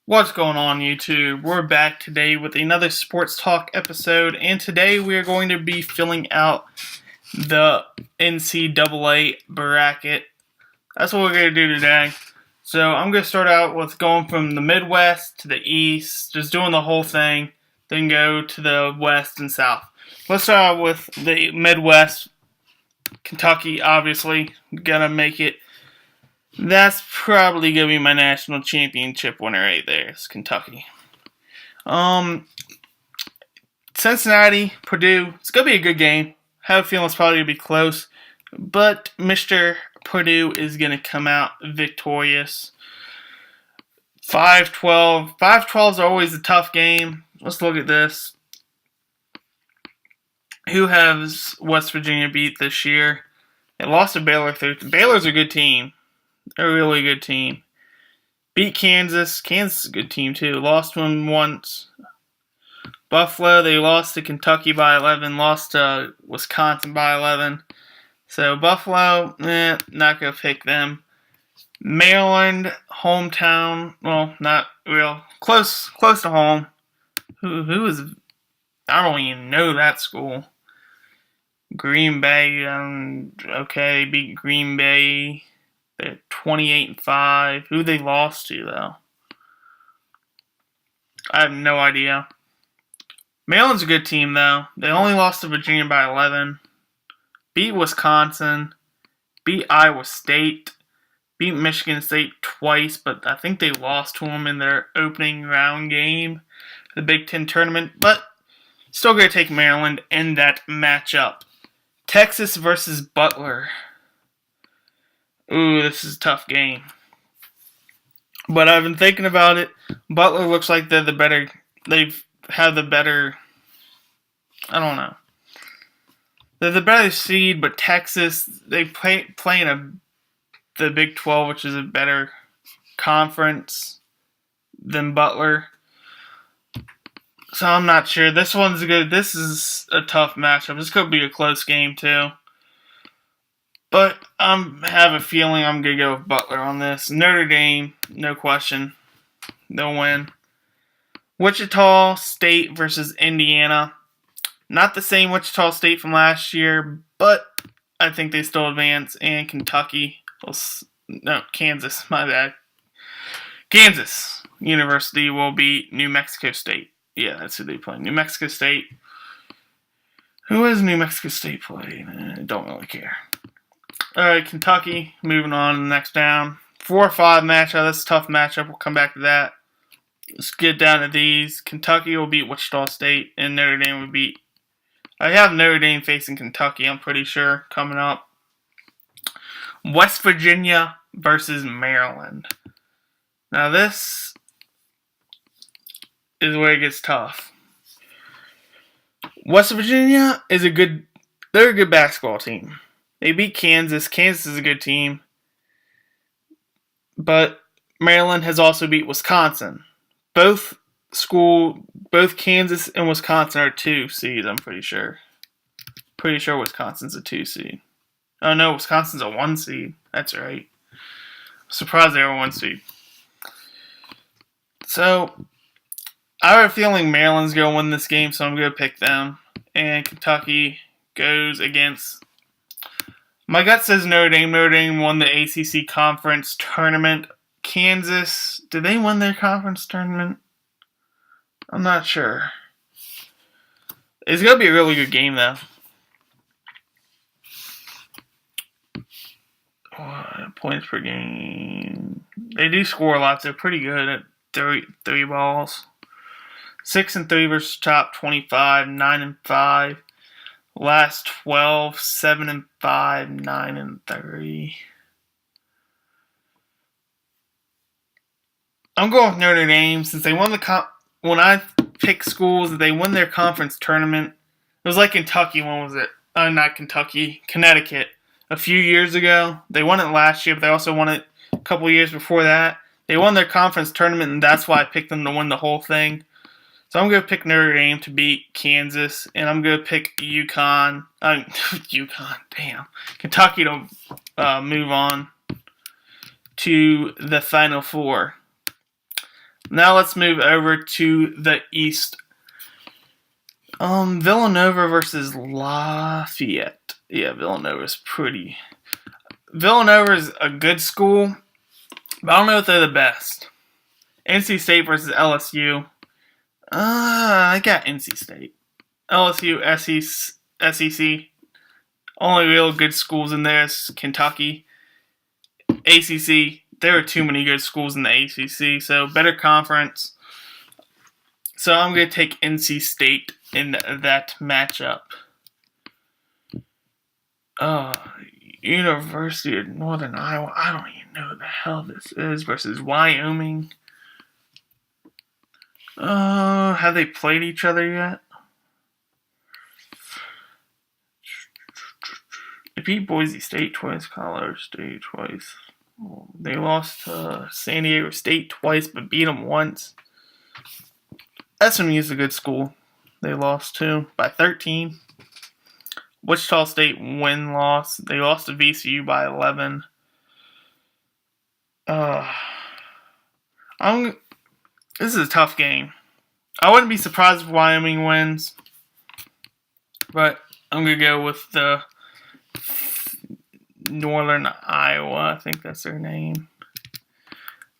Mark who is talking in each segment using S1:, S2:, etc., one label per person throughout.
S1: What's going on, YouTube? We're back today with another Sports Talk episode, and today we are going to be filling out the NCAA bracket. That's what we're going to do today. So I'm going to start out with going from the Midwest to the East, just doing the whole thing, then go to the West and South. Let's start out with the Midwest. Kentucky, obviously, going to make it. That's probably going to be my national championship winner right there. It's Kentucky. Cincinnati, Purdue. It's going to be a good game. I have a feeling it's probably going to be close. But Mr. Purdue is going to come out victorious. 5-12. 5-12 is always a tough game. Let's look at this. Who has West Virginia beat this year? They lost to Baylor. Baylor's a good team. A really good team. Beat Kansas. Kansas is a good team too. Lost one once. Buffalo, they lost to Kentucky by 11. Lost to Wisconsin by 11. So Buffalo, not going to pick them. Maryland, hometown. Well, not real. Close to home. Who is... I don't even know that school. Green Bay, okay, beat Green Bay. They're 28-5. Who they lost to, though? I have no idea. Maryland's a good team, though. They only lost to Virginia by 11. Beat Wisconsin. Beat Iowa State. Beat Michigan State twice, but I think they lost to them in their opening round game, the Big Ten tournament. But still going to take Maryland in that matchup. Texas versus Butler. Ooh, this is a tough game. But I've been thinking about it. Butler looks like they're the better. They've had the better. I don't know. They're the better seed, but Texas, they play in the Big 12, which is a better conference than Butler. So I'm not sure. This one's good. This is a tough matchup. This could be a close game too. But I have a feeling I'm going to go with Butler on this. Notre Dame, no question. They'll win. Wichita State versus Indiana. Not the same Wichita State from last year, but I think they still advance. And Kentucky. Kansas, my bad. Kansas University will beat New Mexico State. Yeah, that's who they play. New Mexico State. Who has New Mexico State played? I don't really care. Alright, Kentucky, moving on to the next down. 4-5 matchup. That's a tough matchup. We'll come back to that. Let's get down to these. Kentucky will beat Wichita State, and Notre Dame will beat... I have Notre Dame facing Kentucky, I'm pretty sure, coming up. West Virginia versus Maryland. Now this is where it gets tough. West Virginia is they're a good basketball team. They beat Kansas. Kansas is a good team. But Maryland has also beat Wisconsin. Both Kansas and Wisconsin are 2 seeds, I'm pretty sure. Pretty sure Wisconsin's a 2 seed. Oh no, Wisconsin's a 1 seed. That's right. I'm surprised they were 1 seed. So, I have a feeling Maryland's going to win this game, so I'm going to pick them. And Kentucky goes against... My gut says Notre Dame. Notre Dame won the ACC conference tournament. Kansas, did they win their conference tournament? I'm not sure. It's going to be a really good game, though. Points per game. They do score a lot. They're pretty good at three balls. 6-3 versus top 25. 9-5. Last 12, 7-5, 9-3. I'm going with Notre Dame since they won when I pick schools, they win their conference tournament. It was like Kentucky. When was it? Not Kentucky. Connecticut. A few years ago. They won it last year, but they also won it a couple years before that. They won their conference tournament, and that's why I picked them to win the whole thing. So I'm going to pick Notre Dame to beat Kansas, and I'm going to pick Kentucky to move on to the Final Four. Now let's move over to the East. Villanova versus Lafayette. Yeah, Villanova's a good school, but I don't know if they're the best. NC State versus LSU. I got NC State. LSU, SEC. Only real good schools in there is Kentucky. ACC. There are too many good schools in the ACC, so better conference. So I'm going to take NC State in that matchup. University of Northern Iowa. I don't even know who the hell this is versus Wyoming. Have they played each other yet? They beat Boise State twice, Colorado State twice. They lost to San Diego State twice, but beat them once. SMU is a good school. They lost to by 13. Wichita State win-loss. They lost to VCU by 11. This is a tough game. I wouldn't be surprised if Wyoming wins, but I'm going to go with the Northern Iowa. I think that's their name.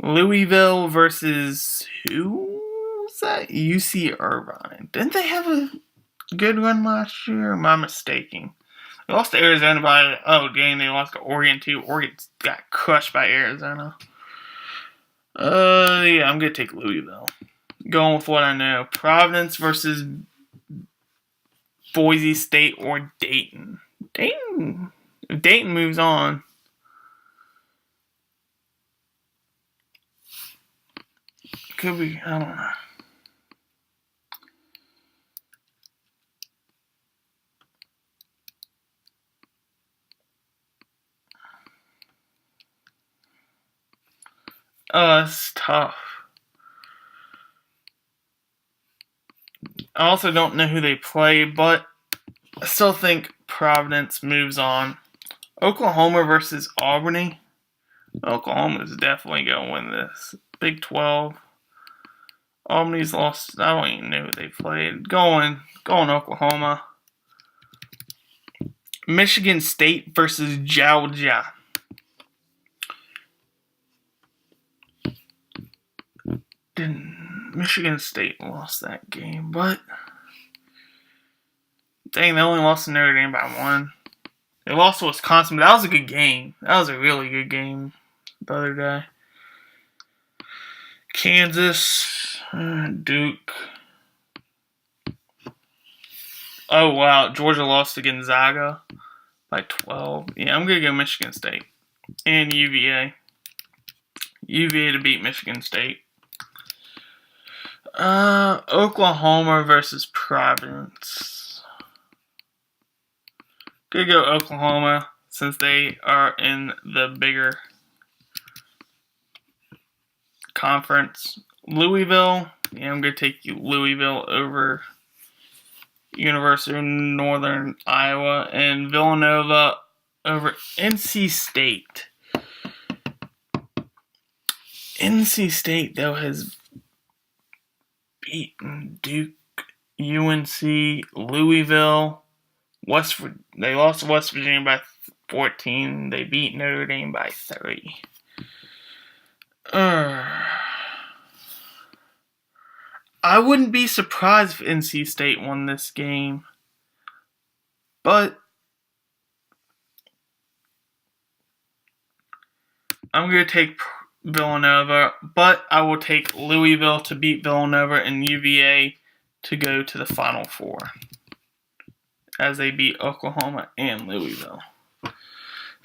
S1: Louisville versus who was that? UC Irvine. Didn't they have a good run last year? Or am I mistaken? They lost to Arizona by they lost to Oregon too. Oregon got crushed by Arizona. I'm gonna take Louisville. Going with what I know. Providence versus Boise State or Dayton. If Dayton moves on. Could be, I don't know. It's tough. I also don't know who they play, but I still think Providence moves on. Oklahoma versus Albany. Oklahoma's definitely going to win this. Big 12. Albany's lost. I don't even know who they played. Going Oklahoma. Michigan State versus Georgia. Michigan State lost that game, but dang, they only lost to Notre Dame by 1. They lost to Wisconsin, but that was a good game. That was a really good game the other day. Kansas, Duke. Oh, wow. Georgia lost to Gonzaga by 12. Yeah, I'm going to go Michigan State. And UVA. UVA to beat Michigan State. Oklahoma versus Providence. Gonna go Oklahoma since they are in the bigger conference. Louisville. Yeah, I'm gonna take Louisville over University of Northern Iowa, and Villanova over NC State. NC State, though, has beaten Duke, UNC, Louisville, they lost to West Virginia by 14. They beat Notre Dame by 3. I wouldn't be surprised if NC State won this game, but I'm going to take Villanova, but I will take Louisville to beat Villanova and UVA to go to the Final Four as they beat Oklahoma and Louisville.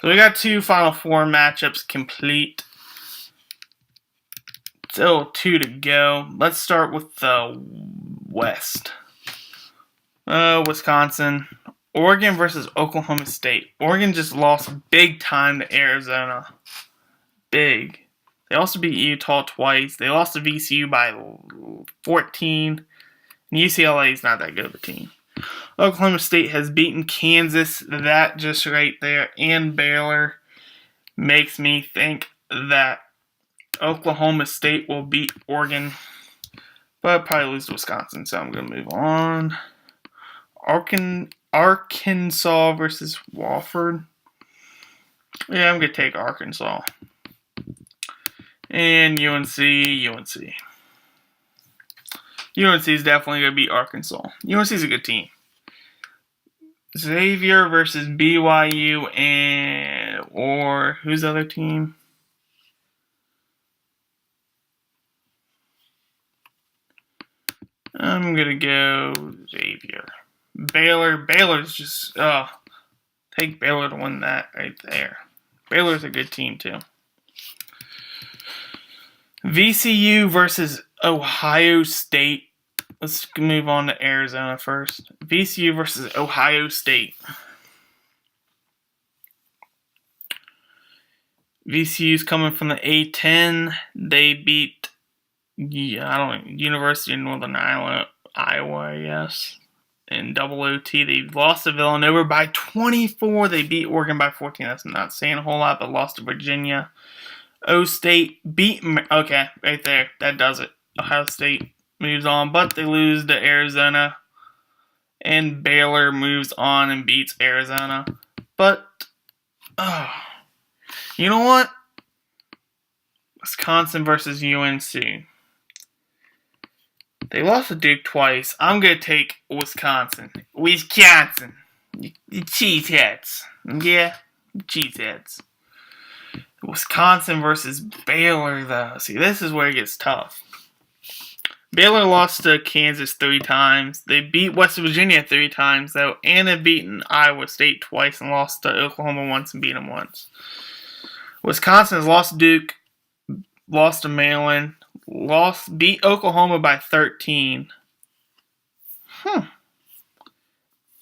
S1: So we got 2 Final Four matchups complete. Still 2 to go. Let's start with the West. Wisconsin. Oregon versus Oklahoma State. Oregon just lost big time to Arizona. Big. They also beat Utah twice. They lost to VCU by 14. And UCLA is not that good of a team. Oklahoma State has beaten Kansas. That just right there. And Baylor makes me think that Oklahoma State will beat Oregon, but probably lose to Wisconsin, so I'm going to move on. Arkansas versus Wofford. Yeah, I'm going to take Arkansas. And UNC. UNC is definitely going to beat Arkansas. UNC is a good team. Xavier versus BYU or who's the other team? I'm going to go Xavier. Baylor's just, take Baylor to win that right there. Baylor's a good team too. VCU versus Ohio State. Let's move on to Arizona first. VCU versus Ohio State. VCU's coming from the A10. They beat, University of Northern Iowa, I guess, in double OT. They lost to Villanova by 24. They beat Oregon by 14. That's not saying a whole lot, but lost to Virginia. O State beat, okay, right there. That does it. Ohio State moves on, but they lose to Arizona. And Baylor moves on and beats Arizona. But, you know what? Wisconsin versus UNC. They lost to Duke twice. I'm going to take Wisconsin. Wisconsin. You cheeseheads. Yeah, cheeseheads. Wisconsin versus Baylor, though. See, this is where it gets tough. Baylor lost to Kansas 3 times. They beat West Virginia 3 times, though, and they've beaten Iowa State twice and lost to Oklahoma once and beat them once. Wisconsin has lost to Duke, lost to Maryland, beat Oklahoma by 13.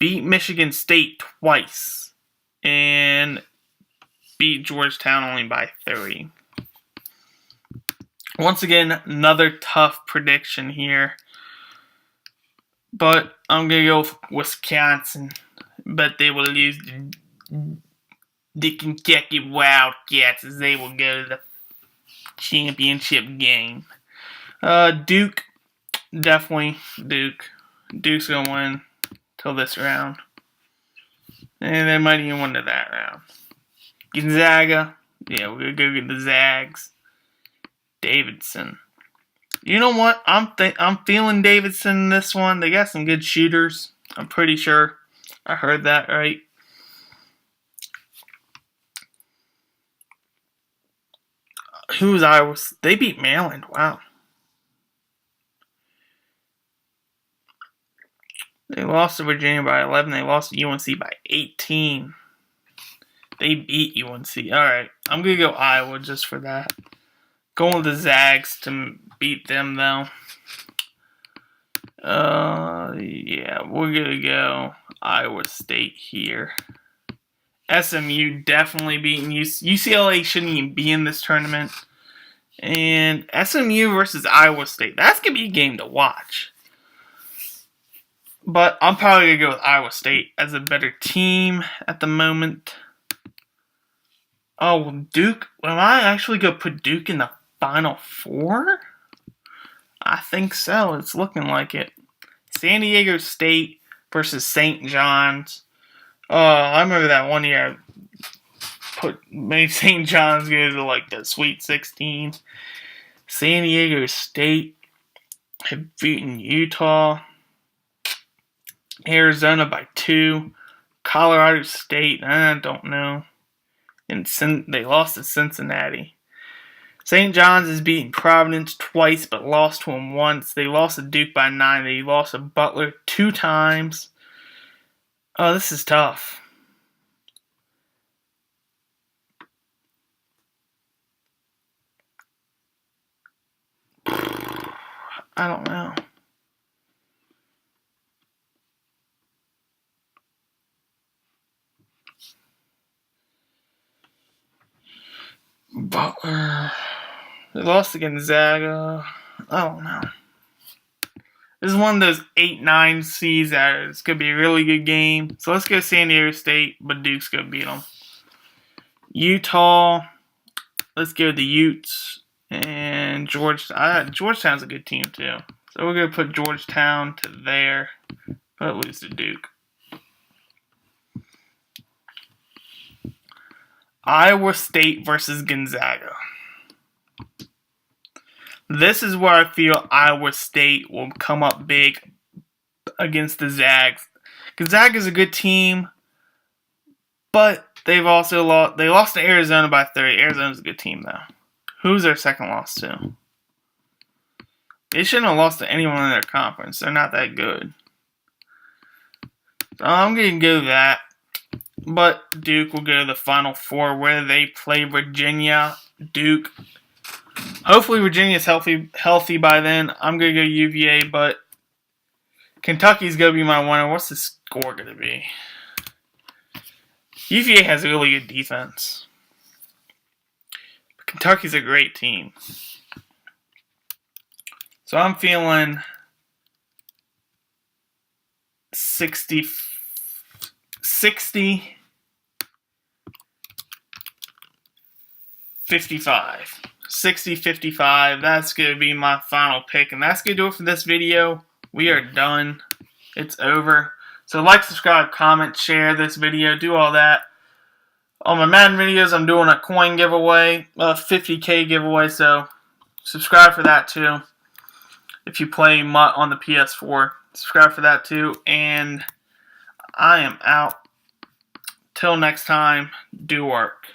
S1: Beat Michigan State twice, and beat Georgetown only by 30. Once again, another tough prediction here. But I'm going to go with Wisconsin. But they will lose the Kentucky Wildcats as they will go to the championship game. Duke, definitely Duke. Duke's going to win till this round. And they might even win to that round. Gonzaga, yeah, we're going to go get the Zags. Davidson. You know what? I'm feeling Davidson in this one. They got some good shooters. I'm pretty sure I heard that right. Who's Iowa? They beat Maryland. Wow. They lost to Virginia by 11. They lost to UNC by 18. They beat UNC. Alright. I'm going to go Iowa just for that. Going with the Zags to beat them, though. Yeah, we're going to go Iowa State here. SMU definitely beating UCLA shouldn't even be in this tournament. And SMU versus Iowa State. That's going to be a game to watch. But I'm probably going to go with Iowa State as a better team at the moment. Oh, Duke. Am I actually going to put Duke in the Final Four? I think so. It's looking like it. San Diego State versus St. John's. I remember that one year I made St. John's go to like the Sweet 16. San Diego State have beaten Utah. Arizona by 2. Colorado State, I don't know. And they lost to Cincinnati. St. John's has beaten Providence twice, but lost to them once. They lost to Duke by 9. They lost to Butler 2 times. Oh, this is tough. I don't know. Butler. They lost to Gonzaga. I don't know. This is one of those 8-9 seeds that it's going to be a really good game. So let's go San Diego State, but Duke's going to beat them. Utah. Let's go the Utes. And Georgetown's a good team too. So we're going to put Georgetown to there, but lose to Duke. Iowa State versus Gonzaga. This is where I feel Iowa State will come up big against the Zags. Gonzaga's a good team, but they've also lost. They lost to Arizona by 30. Arizona's a good team, though. Who's their second loss to? They shouldn't have lost to anyone in their conference. They're not that good. So I'm going to go that. But Duke will go to the Final Four where they play Virginia. Duke. Hopefully Virginia's healthy by then. I'm going to go UVA, but Kentucky's going to be my winner. What's the score going to be? UVA has a really good defense. But Kentucky's a great team. So I'm feeling 60 55. 60-55. That's going to be my final pick. And that's going to do it for this video. We are done. It's over. So like, subscribe, comment, share this video. Do all that. On my Madden videos, I'm doing a coin giveaway. A 50K giveaway. So subscribe for that too. If you play MUT on the PS4. Subscribe for that too. And I am out. Till next time. Do work.